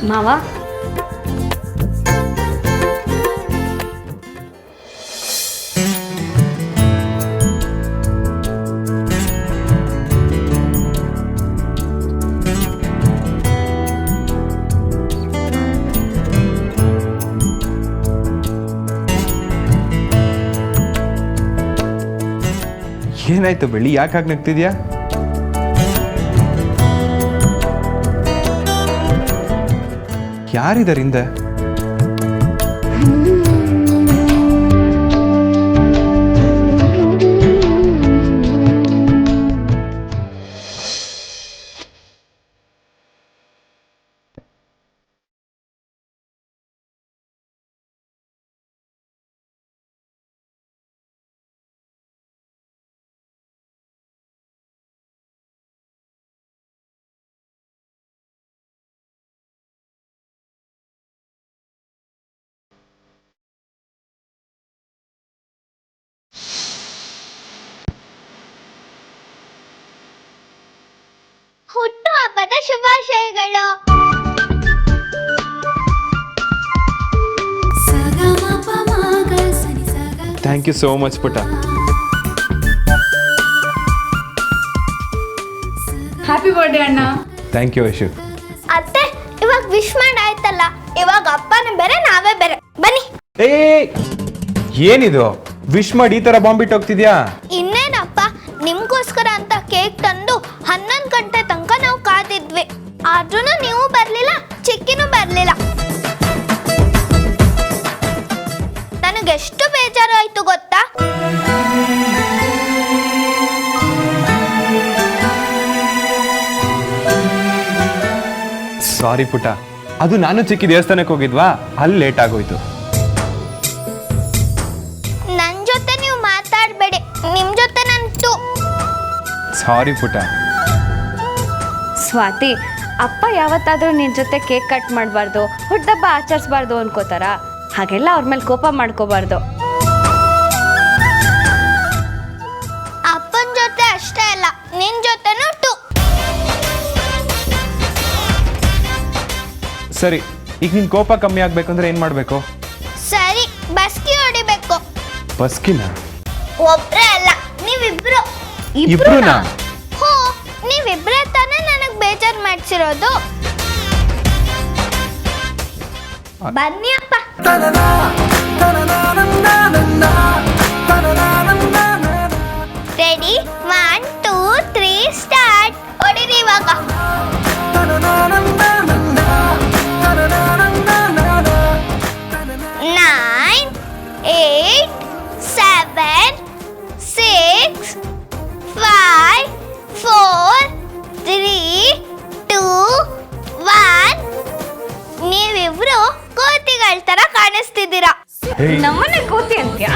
ಮಾವ, ಏನಾಯ್ತು ಬೆಳ್ಳಿ, ಯಾಕಾಗಿ ನಗ್ತಿದ್ಯಾ? ಯಾರಿದ್ದಾರೆ ಹಿಂದೆ? ಹುಟ್ಟು ಹಬ್ಬದ ಶುಭಾಶಯಗಳು. ಥ್ಯಾಂಕ್ ಯು ಸೋ ಮಚ್ ಪುಟ್ಟ. ಹ್ಯಾಪಿ ಬರ್ಡೇ ಅಣ್ಣ. Thank you Aishu. ಅತ್ತೆ, ಇವಾಗ ವಿಶ್ ಮಾಡಾಯ್ತಲ್ಲ, ಇವಾಗ ಅಪ್ಪನ ಬೇರೆ ನಾವೇ ಬೇರೆ. ಬನ್ನಿ. ಏ, ಏನಿದು ವಿಶ್ ಮಾಡಿ ಈ ತರ ಬಾಂಬ್ ಬಿಟ್ಟು ಹೋಗ್ತಿದ್ಯಾ? ಇನ್ನೇನಪ್ಪ, ನಿಮ್ಗೋಸ್ಕರ ಅಂತ ಕೇಕ್ ತಂದು 11 ಗಂಟೆ ತನಕ ನಾವು ಕಾದಿದ್ವಿ. ಆದ್ರೂ ನೀವು ಬರ್ಲಿಲ್ಲ, ಚಿಕ್ಕಿನೂ ಬರ್ಲಿಲ್ಲ. ನನಗೆಷ್ಟು ಬೇಜಾರು ಆಯ್ತು ಗೊತ್ತಾ? ಸಾರಿ ಪುಟ್ಟ, ಅದು ನಾನು ಚಿಕ್ಕಿ ದೇವಸ್ಥಾನಕ್ಕೆ ಹೋಗಿದ್ವಾ, ಅಲ್ಲಿ ಲೇಟ್ ಆಗೋಯ್ತು. ನನ್ ಜೊತೆ ನೀವು ಮಾತಾಡ್ಬೇಡಿ, ನಿಮ್ ಜೊತೆ ನಂತು. ಸಾರಿ ಪುಟ್ಟ. ಸ್ವಾತಿ, ಅಪ್ಪ ಯಾವತ್ತಾದ್ರೂ ನಿನ್ ಜೊತೆ ಕೇಕ್ ಕಟ್ ಮಾಡಬಾರ್ದು, ಹುಟ್ಟುಹಬ್ಬ ಆಚರಿಸಬಾರ್ದು ಅನ್ಕೋತಾರ? ಹಾಗೆಲ್ಲ ಅವ್ರ ಮೇಲೆ ಕೋಪ ಮಾಡ್ಕೋಬಾರ್ದು. ಅಪ್ಪನ ಜೊತೆ ಅಷ್ಟೇ ಅಲ್ಲ, ನಿನ್ ಜೊತೆನೂ ಟು. ಸರಿ, ಈಗ ನಿನ್ ಕೋಪ ಕಮ್ಮಿ ಆಗ್ಬೇಕಂದ್ರೆ ಏನ್ ಮಾಡ್ಬೇಕು? ಸರಿ, ಬಸ್ಕಿ ಹೊಡಿಬೇಕು. ಬಸ್ಕಿನ? ಒಬ್ರೇ ಅಲ್ಲ, ನೀವಿಬ್ರು. ಇಬ್ರುನಾ? ಹೋ, ನೀವಿಬ್ರೇ ತಾನೇ ನನಗ್ ಬೇಜಾರ್ ಮಾಡ್ಸಿರೋದು. ಬನ್ನಿ ಅಪ್ಪ. Ready, 1 2 3 start. ಹೊಡಿರಿ ಇವಾಗ. 9 8 7 6 5 4 3 2 1. ನೀವಿಬ್ರು ಕೋತಿಗಳ ತರ ಕಾಣಿಸ್ತಿದ್ದೀರಾ. ನಮ್ಮನೆ ಕೋತಿ ಅಂತ್ಯಾ?